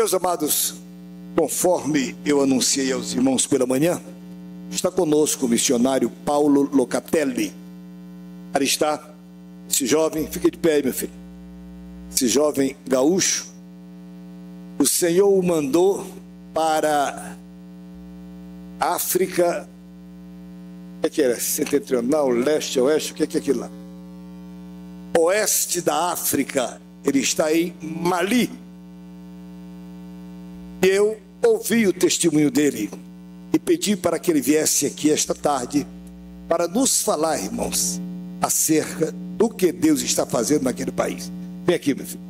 Meus amados, conforme eu anunciei aos irmãos pela manhã, está conosco o missionário Paulo Locatelli. Ali está esse jovem, fique de pé aí, meu filho. Esse jovem gaúcho, o Senhor o mandou para a África. O que era? Setentrional, leste, oeste, o que é aquilo lá? Oeste da África. Ele está em Mali. E eu ouvi o testemunho dele e pedi para que ele viesse aqui esta tarde para nos falar, irmãos, acerca do que Deus está fazendo naquele país. Vem aqui, meu filho.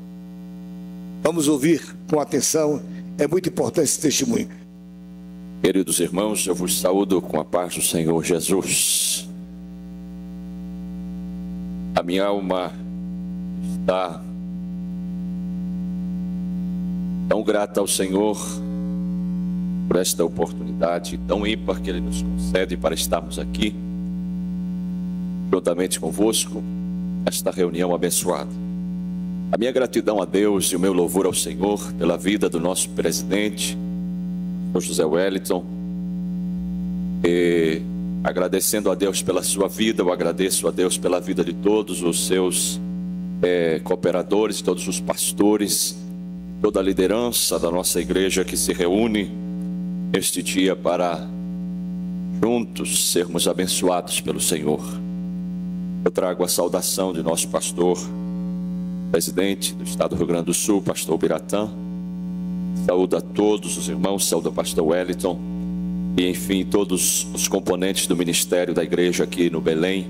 Vamos ouvir com atenção. É muito importante esse testemunho. Queridos irmãos, eu vos saúdo com a paz do Senhor Jesus. A minha alma está tão grata ao Senhor por esta oportunidade tão ímpar que Ele nos concede para estarmos aqui, juntamente convosco, nesta reunião abençoada. A minha gratidão a Deus e o meu louvor ao Senhor pela vida do nosso presidente, o José Wellington, e agradecendo a Deus pela sua vida, eu agradeço a Deus pela vida de todos os seus cooperadores, todos os pastores, toda a liderança da nossa igreja que se reúne este dia para juntos sermos abençoados pelo Senhor. Eu trago a saudação de nosso pastor, presidente do estado do Rio Grande do Sul, pastor Biratã. Saúdo a todos os irmãos, saúdo ao pastor Wellington e, enfim, todos os componentes do ministério da igreja aqui no Belém,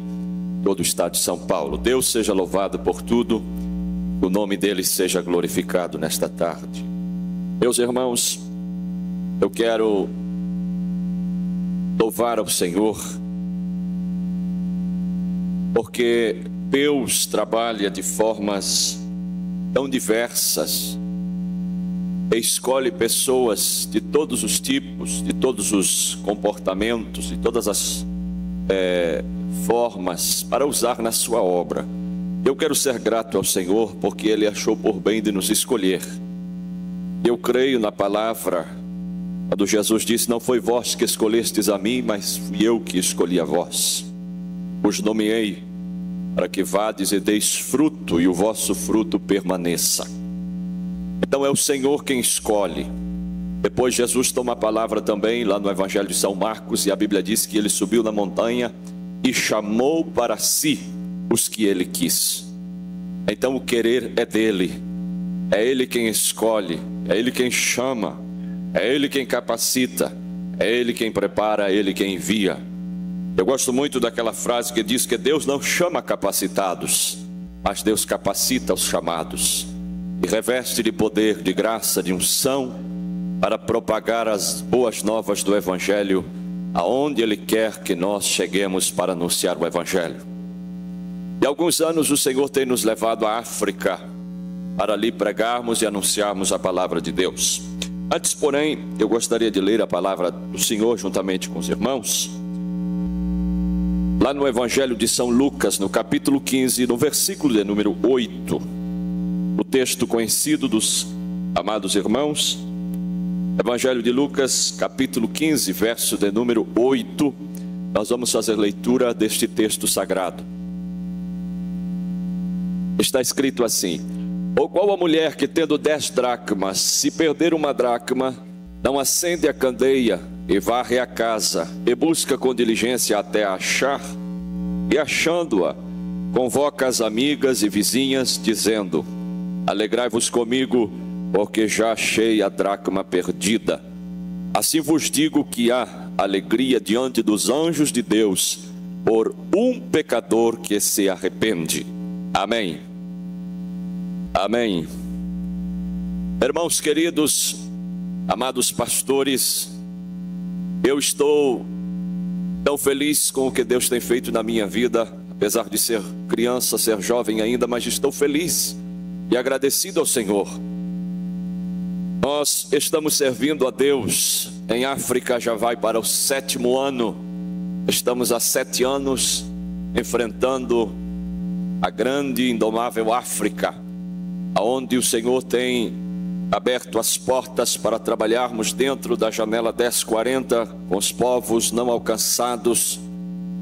todo o estado de São Paulo. Deus seja louvado por tudo, o nome dele seja glorificado nesta tarde. Meus irmãos, eu quero louvar ao Senhor, porque Deus trabalha de formas tão diversas, escolhe pessoas de todos os tipos, de todos os comportamentos, de todas as formas para usar na sua obra. Eu quero ser grato ao Senhor porque Ele achou por bem de nos escolher. Eu creio na palavra quando Jesus disse: não foi vós que escolhestes a mim, mas fui eu que escolhi a vós. Os nomeei para que vades e deis fruto e o vosso fruto permaneça. Então é o Senhor quem escolhe. Depois Jesus toma a palavra também lá no Evangelho de São Marcos, e a Bíblia diz que ele subiu na montanha e chamou para si os que ele quis. Então o querer é dele, é ele quem escolhe, é ele quem chama, é ele quem capacita, é ele quem prepara, é ele quem envia. Eu gosto muito daquela frase que diz que Deus não chama capacitados, mas Deus capacita os chamados e reveste de poder, de graça, de unção para propagar as boas novas do Evangelho aonde Ele quer que nós cheguemos para anunciar o Evangelho. De alguns anos o Senhor tem nos levado à África para ali pregarmos e anunciarmos a palavra de Deus. Antes, porém, eu gostaria de ler a palavra do Senhor juntamente com os irmãos. Lá no Evangelho de São Lucas, no capítulo 15, no versículo de número 8. O texto conhecido dos amados irmãos. Evangelho de Lucas, capítulo 15, verso de número 8. Nós vamos fazer leitura deste texto sagrado. Está escrito assim: ou qual a mulher que tendo 10 dracmas, se perder uma dracma, não acende a candeia e varre a casa e busca com diligência até a achar, e achando-a, convoca as amigas e vizinhas, dizendo: alegrai-vos comigo, porque já achei a dracma perdida. Assim vos digo que há alegria diante dos anjos de Deus por um pecador que se arrepende. Amém. Amém. Irmãos queridos, amados pastores, eu estou tão feliz com o que Deus tem feito na minha vida, apesar de ser criança, ser jovem ainda, mas estou feliz e agradecido ao Senhor. Nós estamos servindo a Deus em África, já vai para o 7º ano. Estamos há 7 anos enfrentando a grande e indomável África, aonde o Senhor tem aberto as portas para trabalharmos dentro da janela 1040 com os povos não alcançados,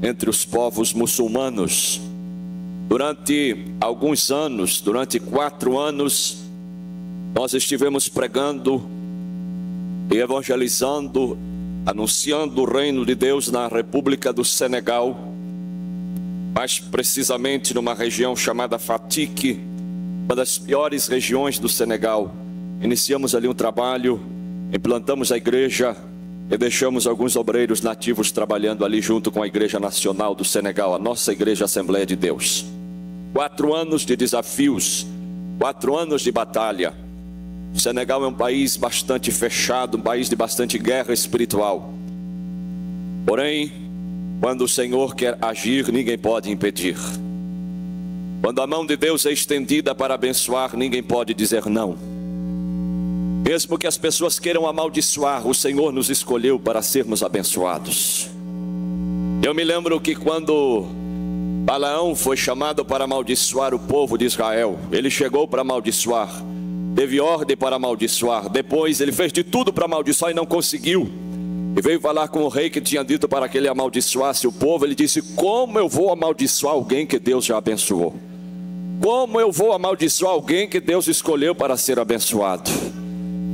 entre os povos muçulmanos. Durante alguns anos, durante 4 anos, nós estivemos pregando e evangelizando, anunciando o reino de Deus na República do Senegal, mais precisamente numa região chamada Fatick, uma das piores regiões do Senegal. Iniciamos ali um trabalho, implantamos a igreja e deixamos alguns obreiros nativos trabalhando ali junto com a Igreja Nacional do Senegal, a nossa Igreja Assembleia de Deus. 4 anos de desafios, 4 anos de batalha. O Senegal é um país bastante fechado, um país de bastante guerra espiritual. Porém, quando o Senhor quer agir, ninguém pode impedir. Quando a mão de Deus é estendida para abençoar, ninguém pode dizer não. Mesmo que as pessoas queiram amaldiçoar, o Senhor nos escolheu para sermos abençoados. Eu me lembro que quando Balaão foi chamado para amaldiçoar o povo de Israel, ele chegou para amaldiçoar, teve ordem para amaldiçoar, depois ele fez de tudo para amaldiçoar e não conseguiu. E veio falar com o rei que tinha dito para que ele amaldiçoasse o povo. Ele disse: como eu vou amaldiçoar alguém que Deus já abençoou? Como eu vou amaldiçoar alguém que Deus escolheu para ser abençoado?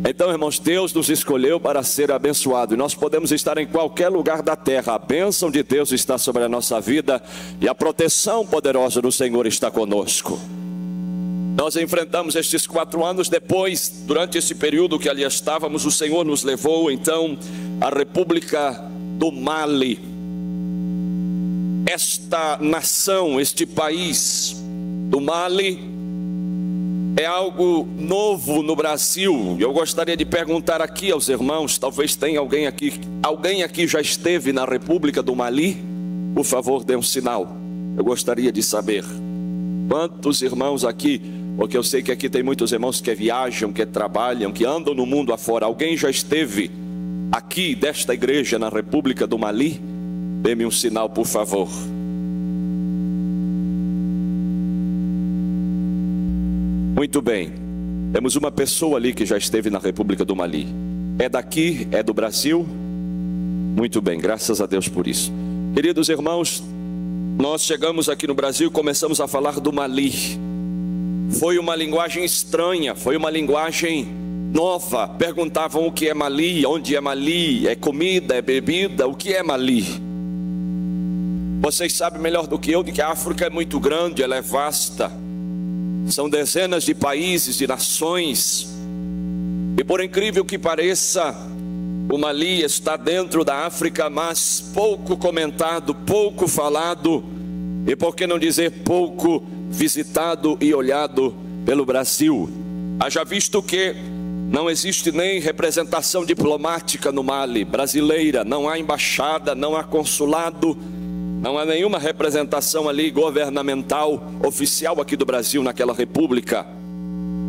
Então, irmãos, Deus nos escolheu para ser abençoado, e nós podemos estar em qualquer lugar da terra. A bênção de Deus está sobre a nossa vida, e a proteção poderosa do Senhor está conosco. Nós enfrentamos estes 4 anos. Depois, durante esse período que ali estávamos, o Senhor nos levou então à República do Mali. Esta nação, este país do Mali, é algo novo no Brasil. Eu gostaria de perguntar aqui aos irmãos, talvez tenha alguém aqui já esteve na República do Mali? Por favor, dê um sinal. Eu gostaria de saber quantos irmãos aqui, porque eu sei que aqui tem muitos irmãos que viajam, que trabalham, que andam no mundo afora. Alguém já esteve aqui desta igreja na República do Mali? Dê-me um sinal, por favor. Muito bem, temos uma pessoa ali que já esteve na República do Mali. É daqui? É do Brasil? Muito bem, graças a Deus por isso. Queridos irmãos, nós chegamos aqui no Brasil e começamos a falar do Mali. Foi uma linguagem estranha, foi uma linguagem nova. Perguntavam o que é Mali, onde é Mali, é comida, é bebida, o que é Mali? Vocês sabem melhor do que eu de que a África é muito grande, ela é vasta. São dezenas de países, de nações. E por incrível que pareça, o Mali está dentro da África, mas pouco comentado, pouco falado, e por que não dizer pouco visitado e olhado pelo Brasil. Haja visto que não existe nem representação diplomática no Mali, brasileira, não há embaixada, não há consulado, não há nenhuma representação ali governamental, oficial aqui do Brasil naquela república.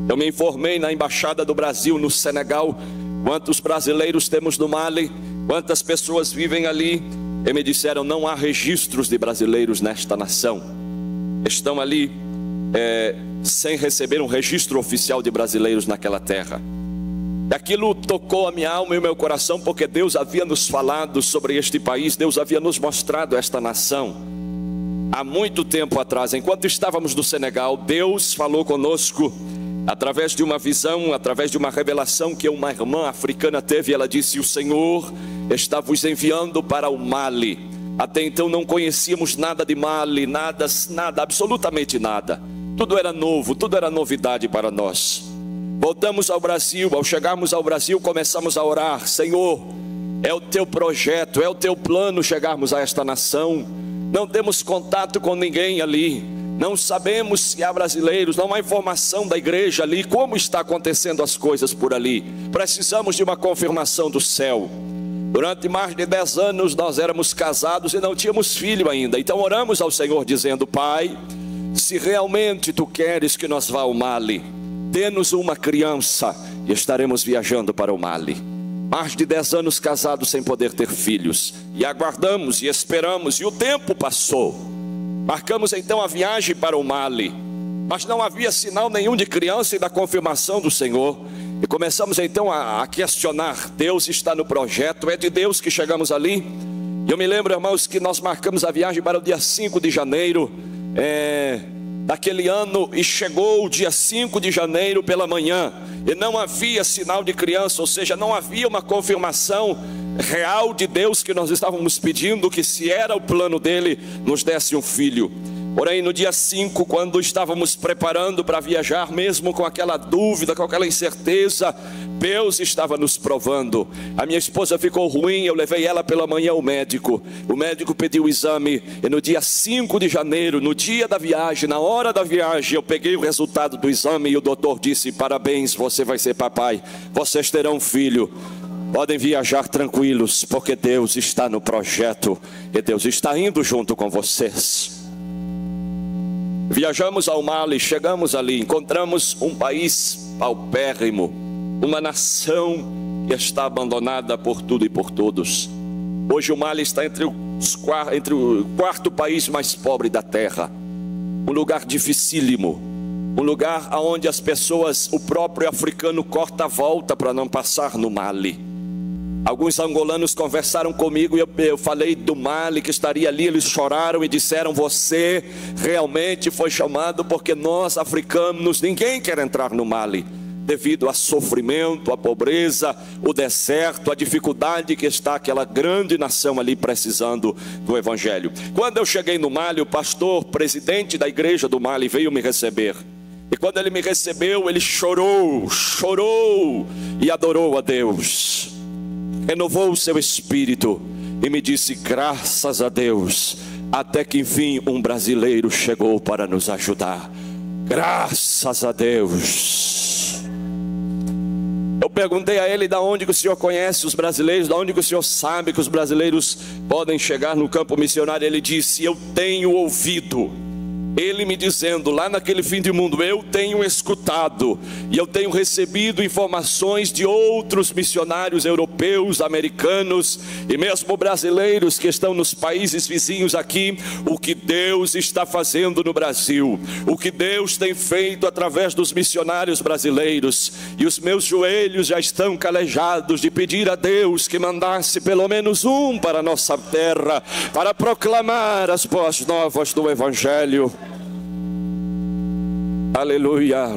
Eu me informei na embaixada do Brasil no Senegal, quantos brasileiros temos no Mali, quantas pessoas vivem ali, e me disseram: não há registros de brasileiros nesta nação. Estão ali sem receber um registro oficial de brasileiros naquela terra. Aquilo tocou a minha alma e o meu coração, porque Deus havia nos falado sobre este país, Deus havia nos mostrado esta nação há muito tempo atrás. Enquanto estávamos no Senegal, Deus falou conosco através de uma visão, através de uma revelação que uma irmã africana teve. Ela disse: o Senhor está vos enviando para o Mali. Até então não conhecíamos nada de Mali, nada, absolutamente nada. Tudo era novo, tudo era novidade para nós. Voltamos ao Brasil. Ao chegarmos ao Brasil, começamos a orar: Senhor, é o teu projeto, é o teu plano chegarmos a esta nação. Não temos contato com ninguém ali, não sabemos se há brasileiros, não há informação da igreja ali, como está acontecendo as coisas por ali. Precisamos de uma confirmação do céu. Durante mais de 10 anos nós éramos casados e não tínhamos filho ainda. Então oramos ao Senhor dizendo: Pai, se realmente tu queres que nós vá ao Mali, dê-nos uma criança e estaremos viajando para o Mali. Mais de 10 anos casados sem poder ter filhos, e aguardamos e esperamos, e o tempo passou. Marcamos então a viagem para o Mali, mas não havia sinal nenhum de criança e da confirmação do Senhor. E começamos então a questionar. Deus está no projeto, é de Deus que chegamos ali. Eu me lembro, irmãos, que nós marcamos a viagem para o dia 5 de janeiro daquele ano, e chegou o dia 5 de janeiro pela manhã, e não havia sinal de criança, ou seja, não havia uma confirmação real de Deus que nós estávamos pedindo, que se era o plano dele, nos desse um filho. Porém, no dia 5, quando estávamos preparando para viajar, mesmo com aquela dúvida, com aquela incerteza, Deus estava nos provando. A minha esposa ficou ruim, eu levei ela pela manhã ao médico. O médico pediu o exame, e no dia 5 de janeiro, no dia da viagem, na hora da viagem, eu peguei o resultado do exame e o doutor disse: parabéns, você vai ser papai, vocês terão um filho. Podem viajar tranquilos, porque Deus está no projeto, e Deus está indo junto com vocês. Viajamos ao Mali, chegamos ali, encontramos um país paupérrimo, uma nação que está abandonada por tudo e por todos. Hoje o Mali está entre o quarto país mais pobre da terra. Um lugar dificílimo, um lugar onde as pessoas, o próprio africano corta a volta para não passar no Mali. Alguns angolanos conversaram comigo e eu falei do Mali que estaria ali. Eles choraram e disseram: você realmente foi chamado, porque nós africanos, ninguém quer entrar no Mali, devido ao sofrimento, à pobreza, o deserto, a dificuldade que está aquela grande nação ali precisando do Evangelho. Quando eu cheguei no Mali, o pastor, presidente da igreja do Mali, veio me receber. E quando ele me recebeu, ele chorou e adorou a Deus. Renovou o seu espírito e me disse: graças a Deus, até que enfim um brasileiro chegou para nos ajudar. Graças a Deus. Eu perguntei a ele: da onde que o senhor conhece os brasileiros? Da onde que o senhor sabe que os brasileiros podem chegar no campo missionário? Ele disse: eu tenho ouvido ele me dizendo lá naquele fim de mundo, eu tenho escutado e eu tenho recebido informações de outros missionários europeus, americanos e mesmo brasileiros que estão nos países vizinhos aqui, o que Deus está fazendo no Brasil, o que Deus tem feito através dos missionários brasileiros, e os meus joelhos já estão calejados de pedir a Deus que mandasse pelo menos um para a nossa terra, para proclamar as boas novas do Evangelho. Aleluia.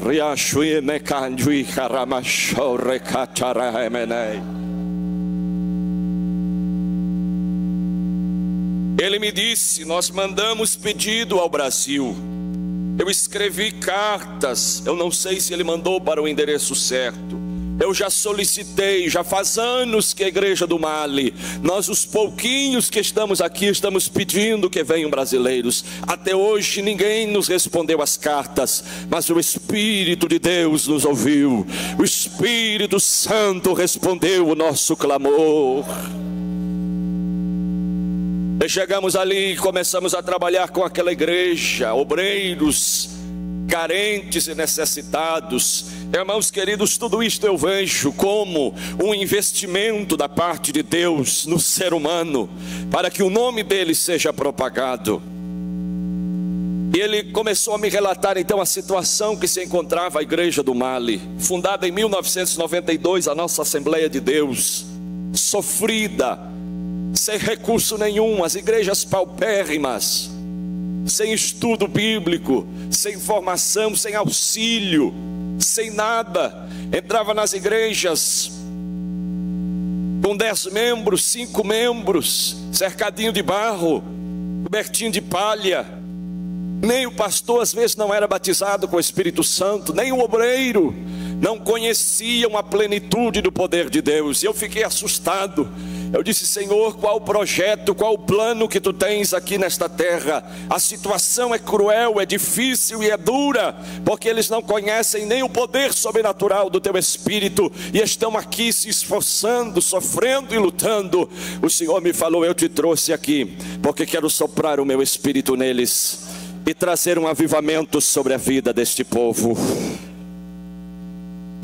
Ele me disse, nós mandamos pedido ao Brasil. Eu escrevi cartas, eu não sei se ele mandou para o endereço certo. Eu já solicitei, já faz anos que a igreja do Mali, nós os pouquinhos que estamos aqui, estamos pedindo que venham brasileiros. Até hoje ninguém nos respondeu as cartas, mas o Espírito de Deus nos ouviu. O Espírito Santo respondeu o nosso clamor. E chegamos ali e começamos a trabalhar com aquela igreja, obreiros carentes e necessitados. Irmãos queridos, tudo isto eu vejo como um investimento da parte de Deus no ser humano, para que o nome dele seja propagado. E ele começou a me relatar então a situação que se encontrava a igreja do Mali, fundada em 1992, a nossa Assembleia de Deus, sofrida, sem recurso nenhum, as igrejas paupérrimas, sem estudo bíblico, sem formação, sem auxílio, sem nada. Entrava nas igrejas com 10 membros, 5 membros, cercadinho de barro, cobertinho de palha. Nem o pastor às vezes não era batizado com o Espírito Santo, nem o obreiro não conheciam a plenitude do poder de Deus. E eu fiquei assustado. Eu disse: Senhor, qual o projeto, qual o plano que tu tens aqui nesta terra? A situação é cruel, é difícil e é dura, porque eles não conhecem nem o poder sobrenatural do teu Espírito, e estão aqui se esforçando, sofrendo e lutando. O Senhor me falou: eu te trouxe aqui, porque quero soprar o meu Espírito neles, e trazer um avivamento sobre a vida deste povo.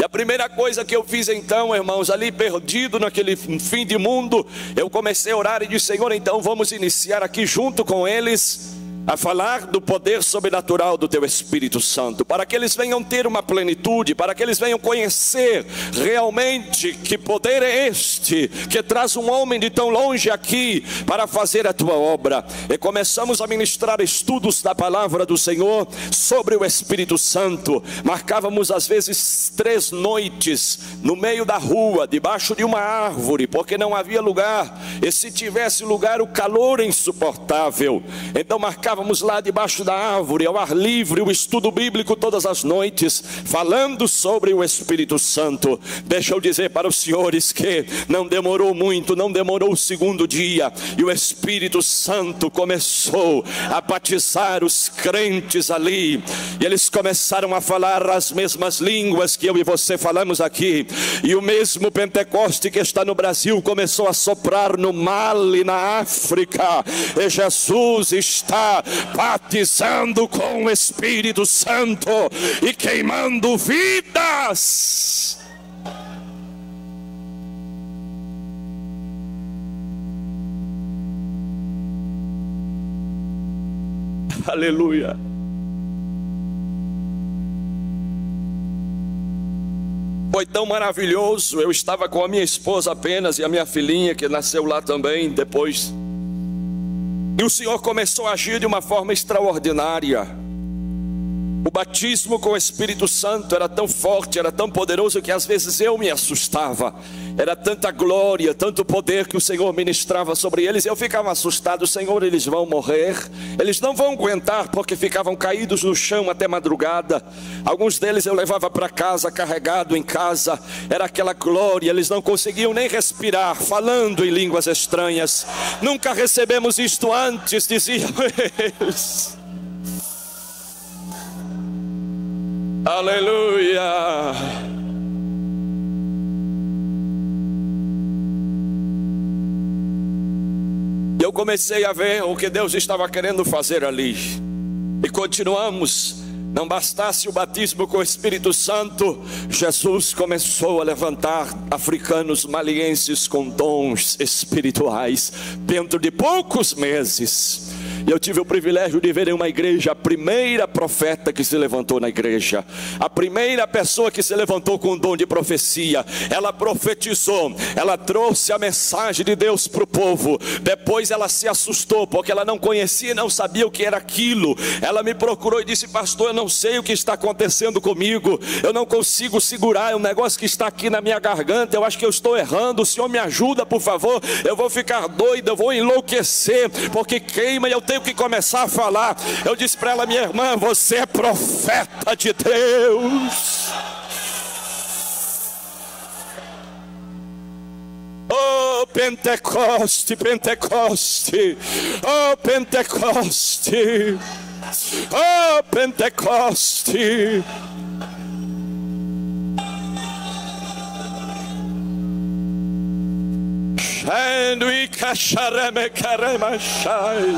E a primeira coisa que eu fiz então, irmãos, ali perdido naquele fim de mundo, eu comecei a orar e disse: Senhor, então vamos iniciar aqui junto com eles a falar do poder sobrenatural do teu Espírito Santo, para que eles venham ter uma plenitude, para que eles venham conhecer realmente que poder é este, que traz um homem de tão longe aqui, para fazer a tua obra. E começamos a ministrar estudos da palavra do Senhor, sobre o Espírito Santo. Marcávamos às vezes 3 noites, no meio da rua, debaixo de uma árvore, porque não havia lugar, e se tivesse lugar, o calor é insuportável. Então marcávamos lá debaixo da árvore, ao ar livre, o estudo bíblico todas as noites, falando sobre o Espírito Santo. Deixa eu dizer para os senhores que não demorou muito, não demorou o 2º dia, e o Espírito Santo começou a batizar os crentes ali, e eles começaram a falar as mesmas línguas que eu e você falamos aqui, e o mesmo Pentecoste que está no Brasil começou a soprar no Mali, na África, e Jesus está batizando com o Espírito Santo e queimando vidas. Aleluia. Foi tão maravilhoso. Eu estava com a minha esposa apenas e a minha filhinha, que nasceu lá também depois. E o Senhor começou a agir de uma forma extraordinária. O batismo com o Espírito Santo era tão forte, era tão poderoso, que às vezes eu me assustava. Era tanta glória, tanto poder que o Senhor ministrava sobre eles. Eu ficava assustado: Senhor, eles vão morrer, eles não vão aguentar, porque ficavam caídos no chão até madrugada. Alguns deles eu levava para casa, carregado em casa. Era aquela glória, eles não conseguiam nem respirar, falando em línguas estranhas. Nunca recebemos isto antes, diziam eles. Aleluia. Eu comecei a ver o que Deus estava querendo fazer ali. E continuamos. Não bastasse o batismo com o Espírito Santo, Jesus começou a levantar africanos malienses com dons espirituais dentro de poucos meses. E eu tive o privilégio de ver em uma igreja a primeira profeta que se levantou na igreja, a primeira pessoa que se levantou com o dom de profecia. Ela profetizou, ela trouxe a mensagem de Deus para o povo. Depois ela se assustou, porque ela não conhecia, não sabia o que era aquilo. Ela me procurou e disse: pastor, eu não sei o que está acontecendo comigo, eu não consigo segurar, é um negócio que está aqui na minha garganta, eu acho que eu estou errando, o Senhor me ajuda, por favor, eu vou ficar doida, eu vou enlouquecer, porque queima e eu tenho que começar a falar. Eu disse para ela: minha irmã, você é profeta de Deus. Oh Pentecoste, Pentecoste, oh Pentecoste, oh Pentecoste. Shandui kashareme karemashai.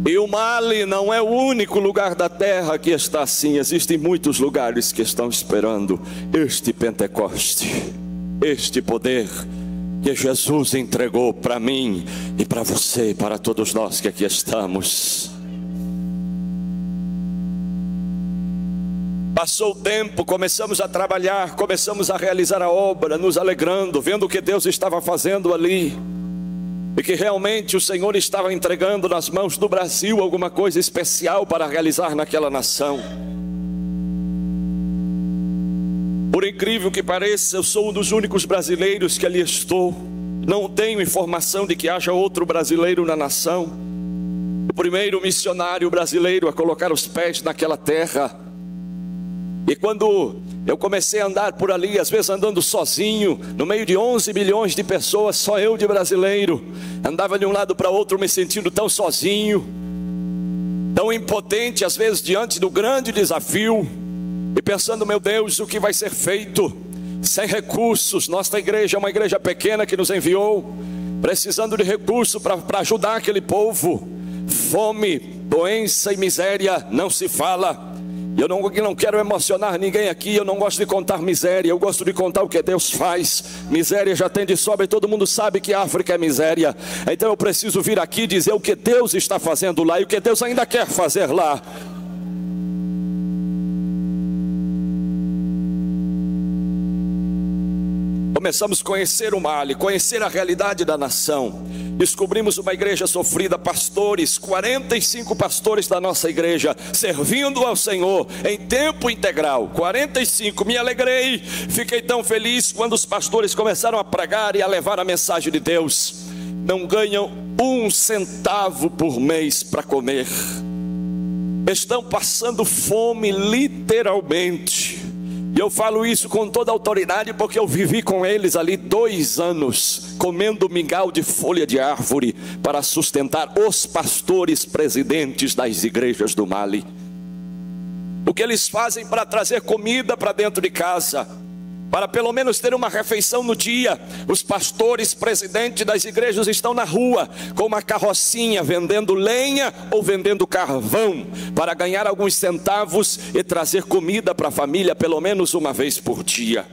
E o Mali não é o único lugar da terra que está assim. Existem muitos lugares que estão esperando este Pentecoste, este poder que Jesus entregou para mim e para você, para todos nós que aqui estamos. Passou o tempo, começamos a trabalhar, começamos a realizar a obra, nos alegrando, vendo o que Deus estava fazendo ali. E que realmente o Senhor estava entregando nas mãos do Brasil alguma coisa especial para realizar naquela nação. Por incrível que pareça, eu sou um dos únicos brasileiros que ali estou. Não tenho informação de que haja outro brasileiro na nação. O primeiro missionário brasileiro a colocar os pés naquela terra. E quando eu comecei a andar por ali, às vezes andando sozinho, no meio de 11 milhões de pessoas, só eu de brasileiro, andava de um lado para outro me sentindo tão sozinho, tão impotente, às vezes diante do grande desafio. e pensando, meu Deus, o que vai ser feito? Sem recursos. Nossa igreja é uma igreja pequena que nos enviou, precisando de recursos para ajudar aquele povo. Fome, doença e miséria não se fala. Eu não quero emocionar ninguém aqui. Eu não gosto de contar miséria, eu gosto de contar o que Deus faz. Miséria já tem de sobra e todo mundo sabe que a África é miséria. Então eu preciso vir aqui dizer o que Deus está fazendo lá e o que Deus ainda quer fazer lá. Começamos a conhecer o Mali, conhecer a realidade da nação. Descobrimos uma igreja sofrida, pastores, 45 pastores da nossa igreja, servindo ao Senhor em tempo integral, 45, me alegrei, fiquei tão feliz quando os pastores começaram a pregar e a levar a mensagem de Deus. Não ganham 1 centavo por mês para comer, estão passando fome literalmente. E eu falo isso com toda a autoridade porque eu vivi com eles ali 2 anos, comendo mingau de folha de árvore para sustentar os pastores presidentes das igrejas do Mali. O que eles fazem para trazer comida para dentro de casa, para pelo menos ter uma refeição no dia. Os pastores presidentes das igrejas estão na rua com uma carrocinha vendendo lenha ou vendendo carvão para ganhar alguns centavos e trazer comida para a família pelo menos uma vez por dia.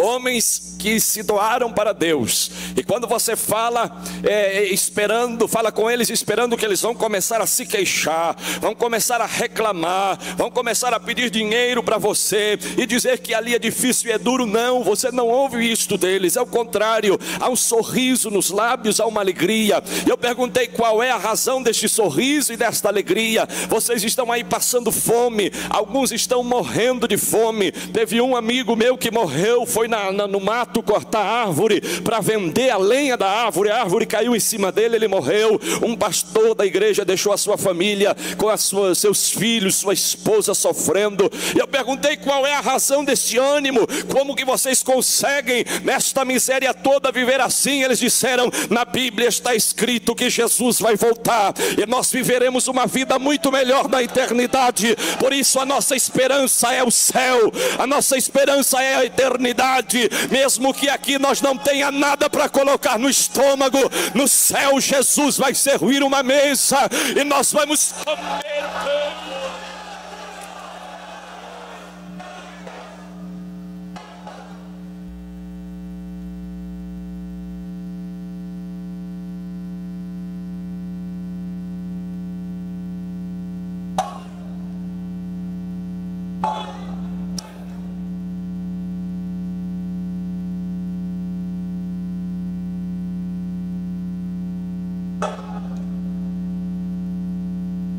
Homens que se doaram para Deus. E quando você fala fala com eles esperando que eles vão começar a se queixar, vão começar a reclamar, vão começar a pedir dinheiro para você e dizer que ali é difícil e é duro. Não, você não ouve isto deles, é o contrário. Há um sorriso nos lábios, há uma alegria. Eu perguntei qual é a razão deste sorriso e desta alegria. Vocês estão aí passando fome, alguns estão morrendo de fome. Teve um amigo meu que morreu, foi no mato cortar árvore para vender a lenha da árvore. A árvore caiu em cima dele, ele morreu. Um pastor da igreja deixou a sua família com seus filhos, sua esposa sofrendo. E eu perguntei qual é a razão deste ânimo, como que vocês conseguem nesta miséria toda viver assim. Eles disseram, na Bíblia está escrito que Jesus vai voltar e nós viveremos uma vida muito melhor na eternidade. Por isso a nossa esperança é o céu, a nossa esperança é a eternidade. Mesmo que aqui nós não tenha nada para colocar no estômago, no céu Jesus vai servir uma mesa e nós vamos comer pão.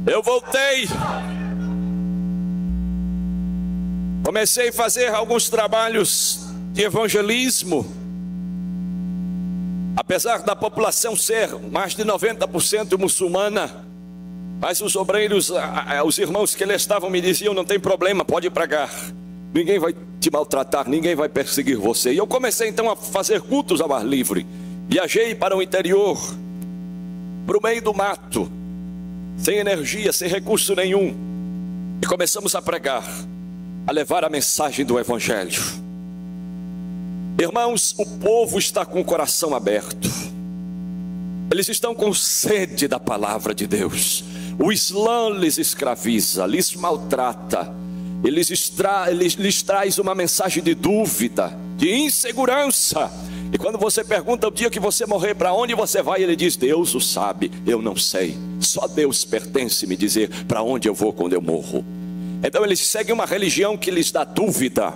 Eu voltei, comecei a fazer alguns trabalhos de evangelismo. Apesar da população ser mais de 90% muçulmana, mas os obreiros, os irmãos que ali estavam me diziam, não tem problema, pode pregar, ninguém vai te maltratar, ninguém vai perseguir você. E eu comecei então a fazer cultos ao ar livre. Viajei para o interior, para o meio do mato, sem energia, sem recurso nenhum, e começamos a pregar, a levar a mensagem do evangelho. Irmãos, o povo está com o coração aberto, eles estão com sede da palavra de Deus. O Islã lhes escraviza, lhes maltrata, lhes traz uma mensagem de dúvida, de insegurança. E quando você pergunta o dia que você morrer, para onde você vai? Ele diz, Deus o sabe, eu não sei. Só Deus pertence me dizer para onde eu vou quando eu morro. Então eles seguem uma religião que lhes dá dúvida.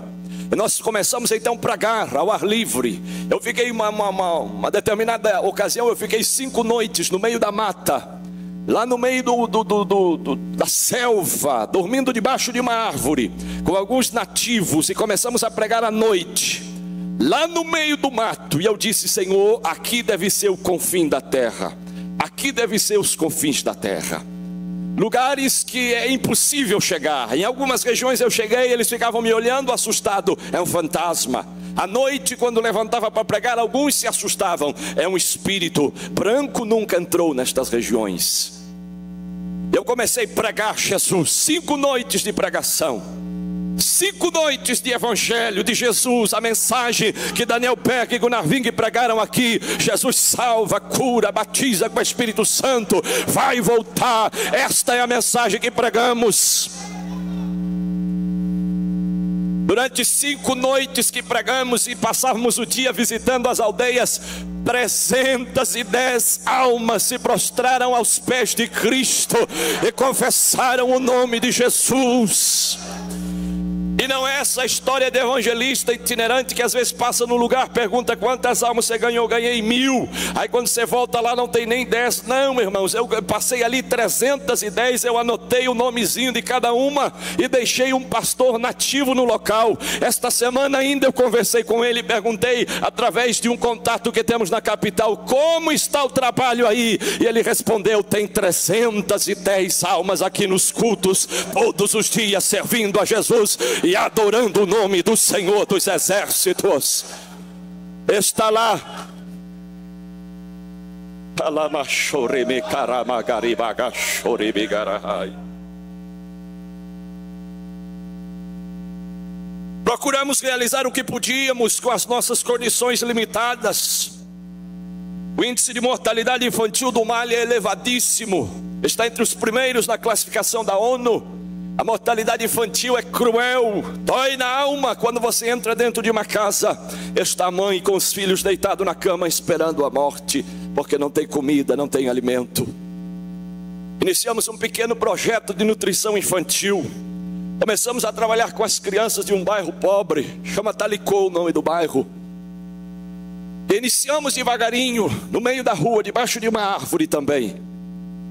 E nós começamos então a pregar ao ar livre. Eu fiquei uma determinada ocasião, eu fiquei 5 noites no meio da mata, lá no meio da selva, dormindo debaixo de uma árvore, com alguns nativos, e começamos a pregar à noite, lá no meio do mato. E eu disse, Senhor, aqui deve ser o confim da terra, aqui deve ser os confins da terra, lugares que é impossível chegar. Em algumas regiões eu cheguei, eles ficavam me olhando assustado, é um fantasma. À noite, quando levantava para pregar, alguns se assustavam, é um espírito. Branco nunca entrou nestas regiões. Eu comecei a pregar Jesus, 5 noites de pregação. 5 noites de evangelho de Jesus, a mensagem que Daniel Peck e Gunnar Wing pregaram aqui: Jesus salva, cura, batiza com o Espírito Santo, vai voltar. Esta é a mensagem que pregamos. Durante 5 noites que pregamos e passávamos o dia visitando as aldeias, 310 almas se prostraram aos pés de Cristo e confessaram o nome de Jesus. E não é essa história de evangelista itinerante que às vezes passa no lugar, pergunta quantas almas você ganhou. Ganhei 1000. Aí quando você volta lá não tem nem 10. Não, irmãos, eu passei ali 310. Eu anotei o nomezinho de cada uma e deixei um pastor nativo no local. Esta semana ainda eu conversei com ele e perguntei, através de um contato que temos na capital, como está o trabalho aí? E ele respondeu: tem 310 almas aqui nos cultos, todos os dias servindo a Jesus e adorando o nome do Senhor dos Exércitos. Está lá. Procuramos realizar o que podíamos com as nossas condições limitadas. O índice de mortalidade infantil do Mali é elevadíssimo, está entre os primeiros na classificação da ONU. A mortalidade infantil é cruel, dói na alma quando você entra dentro de uma casa. Está a mãe com os filhos deitados na cama esperando a morte, porque não tem comida, não tem alimento. Iniciamos um pequeno projeto de nutrição infantil. Começamos a trabalhar com as crianças de um bairro pobre, chama Talicô o nome do bairro. E iniciamos devagarinho, no meio da rua, debaixo de uma árvore também.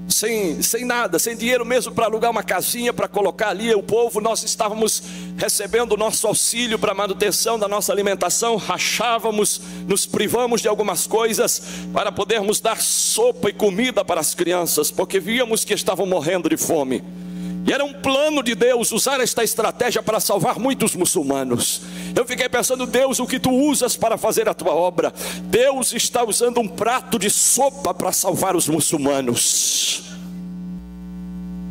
Sem nada, sem dinheiro mesmo para alugar uma casinha para colocar ali o povo. Nós estávamos recebendo o nosso auxílio para a manutenção da nossa alimentação, rachávamos, nos privamos de algumas coisas para podermos dar sopa e comida para as crianças, porque víamos que estavam morrendo de fome. E era um plano de Deus usar esta estratégia para salvar muitos muçulmanos. Eu fiquei pensando: Deus, o que tu usas para fazer a tua obra? Deus está usando um prato de sopa para salvar os muçulmanos.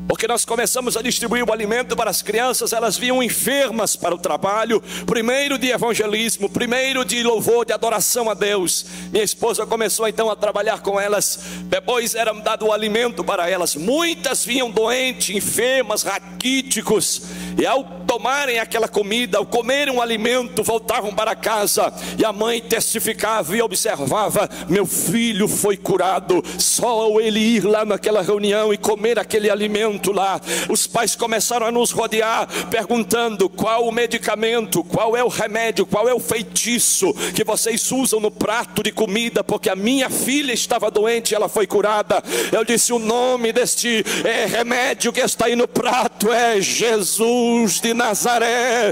Porque nós começamos a distribuir o alimento para as crianças, elas vinham enfermas para o trabalho, primeiro de evangelismo, primeiro de louvor, de adoração a Deus. Minha esposa começou então a trabalhar com elas, depois era dado o alimento para elas. Muitas vinham doentes, enfermas, raquíticos, e ao tomarem aquela comida, ao comerem um alimento, voltavam para casa, e a mãe testificava e observava: meu filho foi curado, só ele ir lá naquela reunião e comer aquele alimento lá. Os pais começaram a nos rodear, perguntando: qual o medicamento, qual é o remédio, qual é o feitiço que vocês usam no prato de comida, porque a minha filha estava doente e ela foi curada. Eu disse: o nome deste remédio que está aí no prato é Jesus de Nazaré.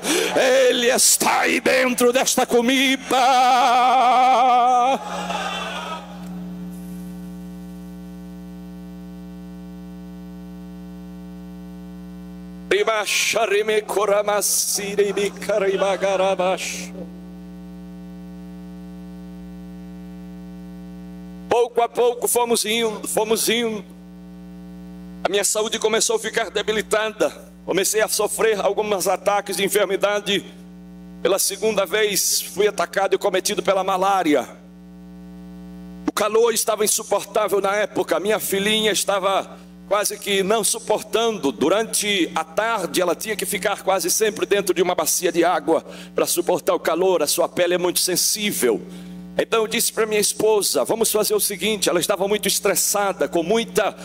Ele está aí dentro desta comida. Pouco a pouco fomos indo. A minha saúde começou a ficar debilitada. Comecei a sofrer alguns ataques de enfermidade. Pela segunda vez fui atacado e cometido pela malária. O calor estava insuportável na época. Minha filhinha estava quase que não suportando. Durante a tarde ela tinha que ficar quase sempre dentro de uma bacia de água para suportar o calor. A sua pele é muito sensível. Então eu disse para minha esposa: vamos fazer o seguinte. Ela estava muito estressada, com muita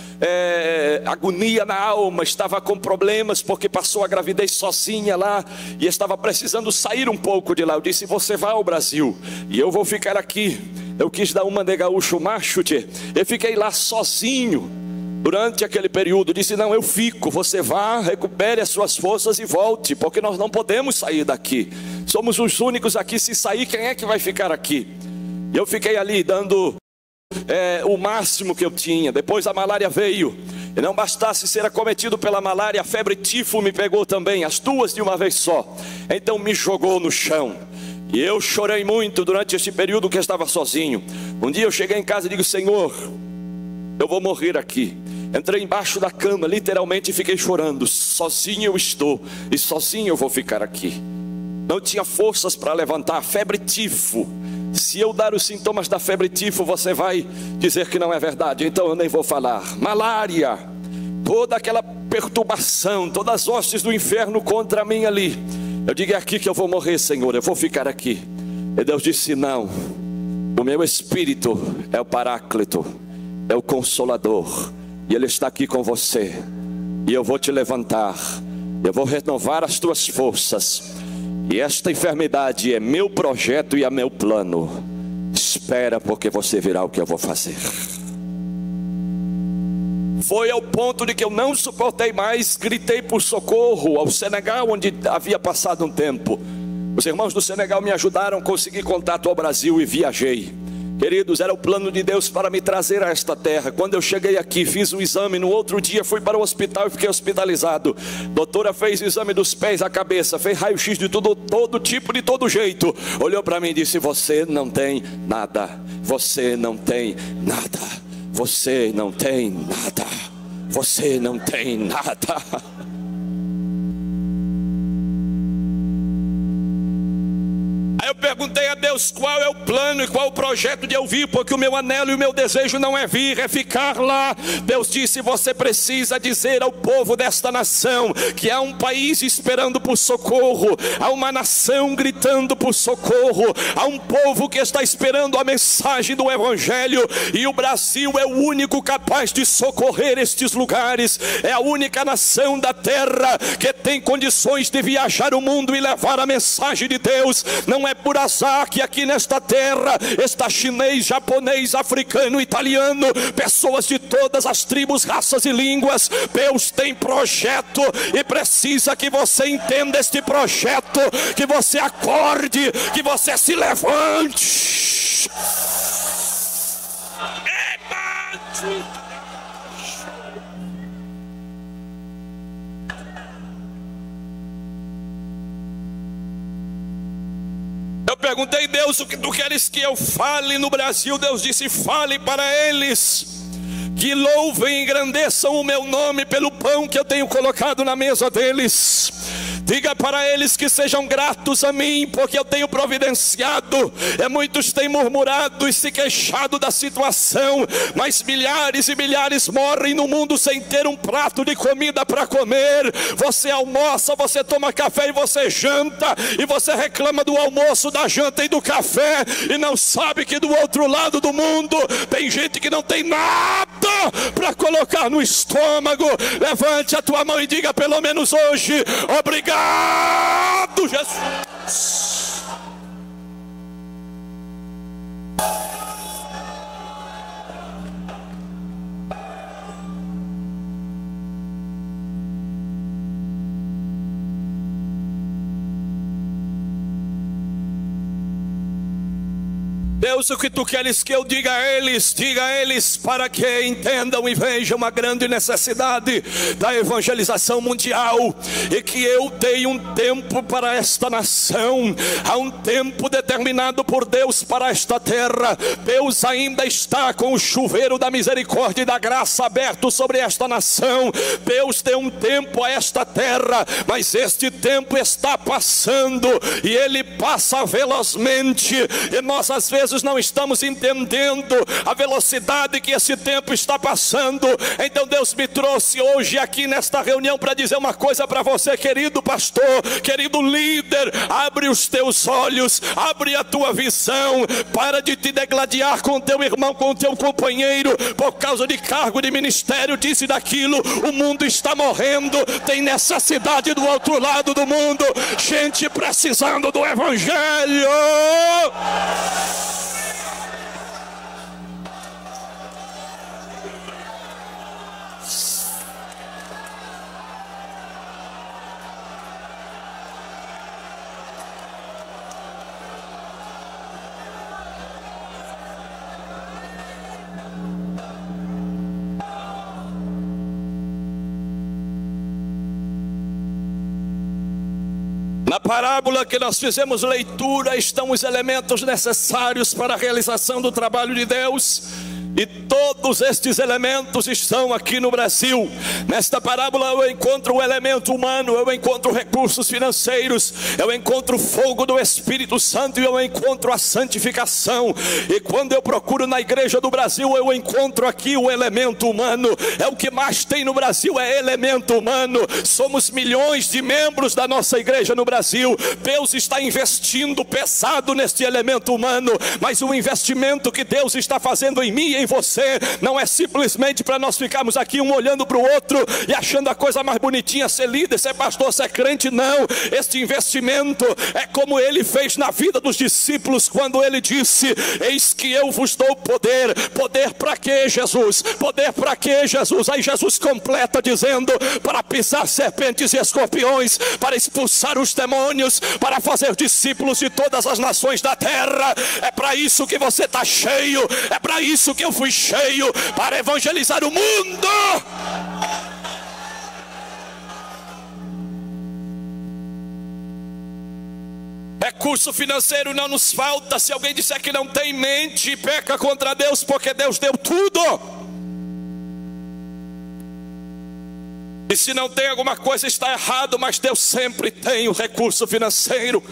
agonia na alma, estava com problemas porque passou a gravidez sozinha lá e estava precisando sair um pouco de lá. Eu disse: você vai ao Brasil e eu vou ficar aqui. Eu quis dar uma de gaúcho macho, tchê. Eu fiquei lá sozinho durante aquele período. Disse: não, eu fico, você vá, recupere as suas forças e volte, porque nós não podemos sair daqui. Somos os únicos aqui. Se sair, quem é que vai ficar aqui? E eu fiquei ali dando o máximo que eu tinha. Depois a malária veio, e não bastasse ser acometido pela malária, a febre tifo me pegou também, as duas de uma vez só. Então me jogou no chão, e eu chorei muito durante esse período que eu estava sozinho. Um dia eu cheguei em casa e digo: Senhor, eu vou morrer aqui. Entrei embaixo da cama, literalmente, e fiquei chorando. Sozinho eu estou e sozinho eu vou ficar aqui. Não tinha forças para levantar. Febre tifo. Se eu dar os sintomas da febre tifo, você vai dizer que não é verdade, então eu nem vou falar. Malária, toda aquela perturbação, todas as hostes do inferno contra mim ali. Eu digo: é aqui que eu vou morrer, Senhor, eu vou ficar aqui. E Deus disse: não, o meu Espírito é o Paráclito, é o Consolador, e Ele está aqui com você, e eu vou te levantar, eu vou renovar as tuas forças, e esta enfermidade é meu projeto e é meu plano. Espera, porque você verá o que eu vou fazer. Foi ao ponto de que eu não suportei mais, gritei por socorro ao Senegal, onde havia passado um tempo. Os irmãos do Senegal me ajudaram a conseguir contato ao Brasil e viajei. Queridos, era o plano de Deus para me trazer a esta terra. Quando eu cheguei aqui, fiz um exame. No outro dia fui para o hospital e fiquei hospitalizado. Doutora fez o exame dos pés à cabeça, fez raio-x de todo tipo, de todo jeito. Olhou para mim e disse: você não tem nada. Você não tem nada. Você não tem nada. Você não tem nada. Aí eu perguntei a Deus qual é o plano e qual o projeto de eu vir, porque o meu anelo e o meu desejo não é vir, é ficar lá. Deus disse: você precisa dizer ao povo desta nação que há um país esperando por socorro, há uma nação gritando por socorro, há um povo que está esperando a mensagem do Evangelho, e o Brasil é o único capaz de socorrer estes lugares. É a única nação da terra que tem condições de viajar o mundo e levar a mensagem de Deus. Não é por azar que aqui nesta terra está chinês, japonês, africano, italiano, pessoas de todas as tribos, raças e línguas. Deus tem projeto e precisa que você entenda este projeto, que você acorde, que você se levante. Eu perguntei: Deus, o que tu queres que eu fale no Brasil? Deus disse: fale para eles que louvem e engrandeçam o meu nome pelo pão que eu tenho colocado na mesa deles. Diga para eles que sejam gratos a mim, porque eu tenho providenciado. Muitos têm murmurado e se queixado da situação, mas milhares e milhares morrem no mundo sem ter um prato de comida para comer. Você almoça, você toma café e você janta, e você reclama do almoço, da janta e do café, e não sabe que do outro lado do mundo tem gente que não tem nada para colocar no estômago. Levante a tua mão e diga pelo menos hoje: obrigado, Jesus. Deus, o que tu queres que eu diga a eles para que entendam e vejam a grande necessidade da evangelização mundial, e que eu dei um tempo para esta nação. Há um tempo determinado por Deus para esta terra. Deus ainda está com o chuveiro da misericórdia e da graça aberto sobre esta nação. Deus deu um tempo a esta terra, mas este tempo está passando, e ele passa velozmente, e nós às vezes não estamos entendendo a velocidade que esse tempo está passando. Então Deus me trouxe hoje aqui nesta reunião para dizer uma coisa para você, querido pastor, querido líder: abre os teus olhos, abre a tua visão, para de te degladiar com teu irmão, com teu companheiro, por causa de cargo de ministério, disso e daquilo. O mundo está morrendo, tem necessidade do outro lado do mundo, gente precisando do Evangelho. Na parábola que nós fizemos leitura estão os elementos necessários para a realização do trabalho de Deus. E Todos estes elementos estão aqui no Brasil. Nesta parábola eu encontro o elemento humano, eu encontro recursos financeiros, eu encontro o fogo do Espírito Santo e eu encontro a santificação. E quando eu procuro na igreja do Brasil, eu encontro aqui o elemento humano. É o que mais tem no Brasil, é elemento humano. Somos milhões de membros da nossa igreja no Brasil. Deus está investindo pesado neste elemento humano, mas o investimento que Deus está fazendo em mim e em você não é simplesmente para nós ficarmos aqui um olhando para o outro e achando a coisa mais bonitinha ser líder, ser pastor, ser crente. Não, este investimento é como ele fez na vida dos discípulos quando ele disse: eis que eu vos dou poder. Poder para quê, Jesus? Poder para quê, Jesus? Aí Jesus completa dizendo: para pisar serpentes e escorpiões, para expulsar os demônios, para fazer discípulos de todas as nações da terra. É para isso que você está cheio, é para isso que eu fui cheio, para evangelizar o mundo. Recurso financeiro não nos falta. Se alguém disser que não tem, mente, peca contra Deus, porque Deus deu tudo. E se não tem alguma coisa, está errado, mas Deus sempre tem o recurso financeiro.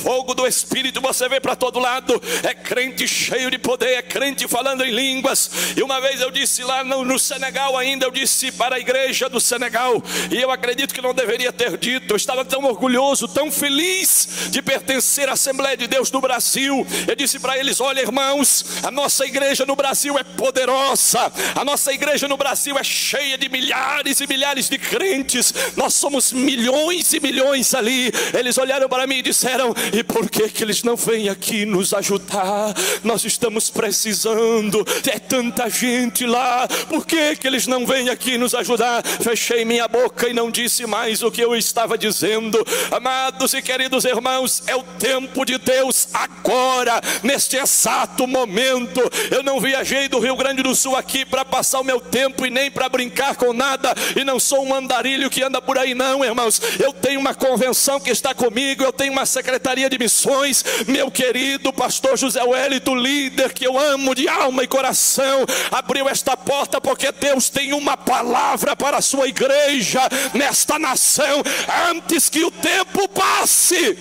Fogo do Espírito, você vê para todo lado. É crente cheio de poder, é crente falando em línguas. E uma vez eu disse lá no Senegal ainda, eu disse para a igreja do Senegal, e eu acredito que não deveria ter dito, eu estava tão orgulhoso, tão feliz de pertencer à Assembleia de Deus do Brasil. Eu disse para eles: olha, irmãos, a nossa igreja no Brasil é poderosa, a nossa igreja no Brasil é cheia de milhares e milhares de crentes, nós somos milhões e milhões ali. Eles olharam para mim e disseram: e por que eles não vêm aqui nos ajudar? Nós estamos precisando, é tanta gente lá, por que eles não vêm aqui nos ajudar? Fechei minha boca e não disse mais o que eu estava dizendo. Amados e queridos irmãos, é o tempo de Deus agora, neste exato momento. Eu não viajei do Rio Grande do Sul aqui para passar o meu tempo e nem para brincar com nada, e não sou um andarilho que anda por aí, não, irmãos. Eu tenho uma convenção que está comigo, eu tenho uma secretaria de missões. Meu querido pastor José Wellington, líder que eu amo de alma e coração, abriu esta porta porque Deus tem uma palavra para a sua igreja nesta nação, antes que o tempo passe.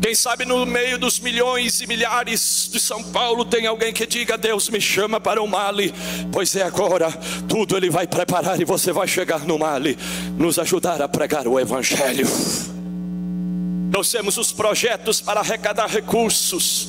Quem sabe no meio dos milhões e milhares de São Paulo tem alguém que diga: Deus me chama para o Mali. Pois é, agora tudo Ele vai preparar e você vai chegar no Mali, nos ajudar a pregar o Evangelho. Trouxemos os projetos para arrecadar recursos.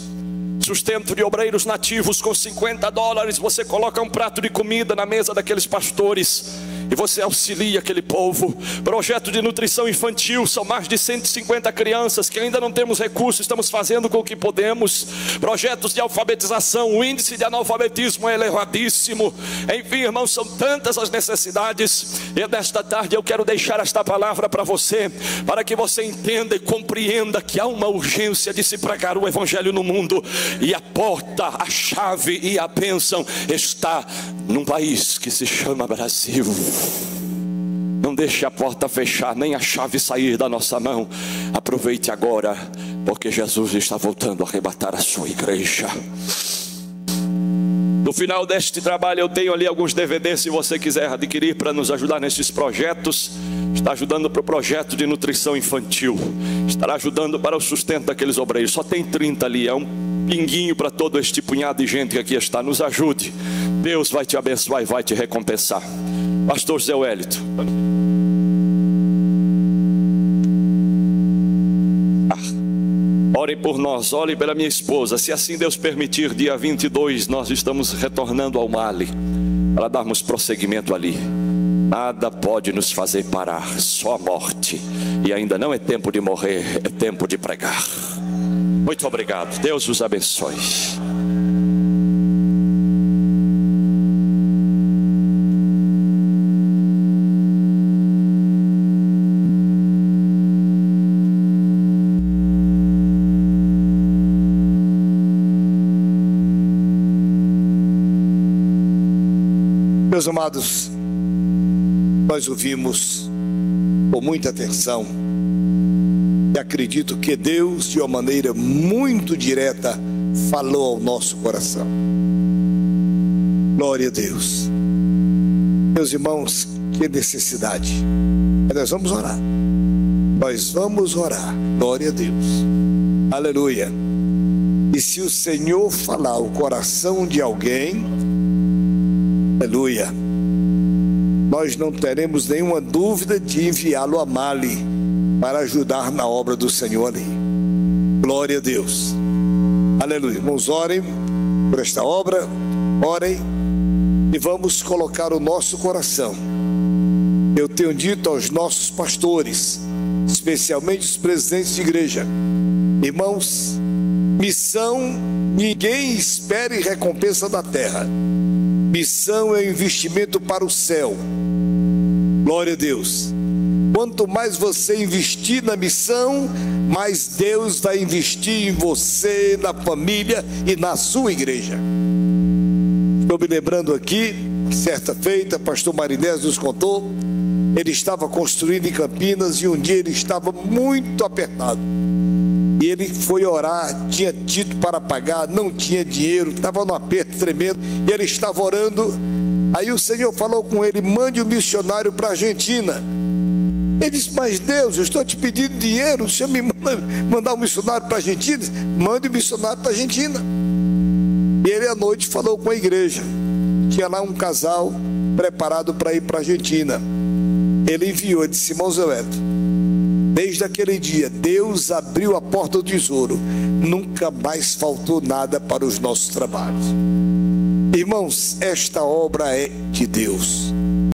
Sustento de obreiros nativos com $50. Você coloca um prato de comida na mesa daqueles pastores e você auxilia aquele povo. Projeto de nutrição infantil, são mais de 150 crianças que ainda não temos recursos, estamos fazendo com o que podemos. Projetos de alfabetização, o índice de analfabetismo é elevadíssimo. Enfim, irmãos, são tantas as necessidades. E nesta tarde eu quero deixar esta palavra para você, para que você entenda e compreenda que há uma urgência de se pregar o Evangelho no mundo. E a porta, a chave e a bênção está num país que se chama Brasil. Não deixe a porta fechar, nem a chave sair da nossa mão. Aproveite agora, porque Jesus está voltando a arrebatar a sua igreja. No final deste trabalho eu tenho ali alguns DVDs, se você quiser adquirir para nos ajudar nesses projetos. Está ajudando para o projeto de nutrição infantil, estará ajudando para o sustento daqueles obreiros. Só tem 30 ali, é um pinguinho para todo este punhado de gente que aqui está. Nos ajude, Deus vai te abençoar e vai te recompensar. Pastor Zé Wellington, ore por nós, ore pela minha esposa. Se assim Deus permitir, dia 22 nós estamos retornando ao Mali para darmos prosseguimento ali. Nada pode nos fazer parar, só a morte. E ainda não é tempo de morrer, é tempo de pregar. Muito obrigado, Deus os abençoe. Meus amados, nós ouvimos com muita atenção e acredito que Deus, de uma maneira muito direta, falou ao nosso coração. Glória a Deus. Meus irmãos, que necessidade. Mas nós vamos orar. Nós vamos orar. Glória a Deus. Aleluia. E se o Senhor falar o coração de alguém, aleluia, nós não teremos nenhuma dúvida de enviá-lo a Mali para ajudar na obra do Senhor ali. Glória a Deus. Aleluia. Irmãos, orem por esta obra, orem e vamos colocar o nosso coração. Eu tenho dito aos nossos pastores, especialmente os presidentes de igreja, irmãos, missão, ninguém espere recompensa da terra. Missão é um investimento para o céu. Glória a Deus. Quanto mais você investir na missão, mais Deus vai investir em você, na família e na sua igreja. Estou me lembrando aqui, certa feita, pastor Marinés nos contou, ele estava construindo em Campinas e um dia ele estava muito apertado. E ele foi orar, tinha tido para pagar, não tinha dinheiro, estava num aperto tremendo, e ele estava orando. Aí o Senhor falou com ele: mande um missionário para a Argentina. Ele disse: mas Deus, eu estou te pedindo dinheiro, o Senhor me mandar um missionário para a Argentina? Mande um missionário para a Argentina. E ele à noite falou com a igreja, tinha lá um casal preparado para ir para a Argentina. Ele enviou, ele disse: irmão Zé Weto, desde aquele dia Deus abriu a porta do tesouro, nunca mais faltou nada para os nossos trabalhos. Irmãos, esta obra é de Deus.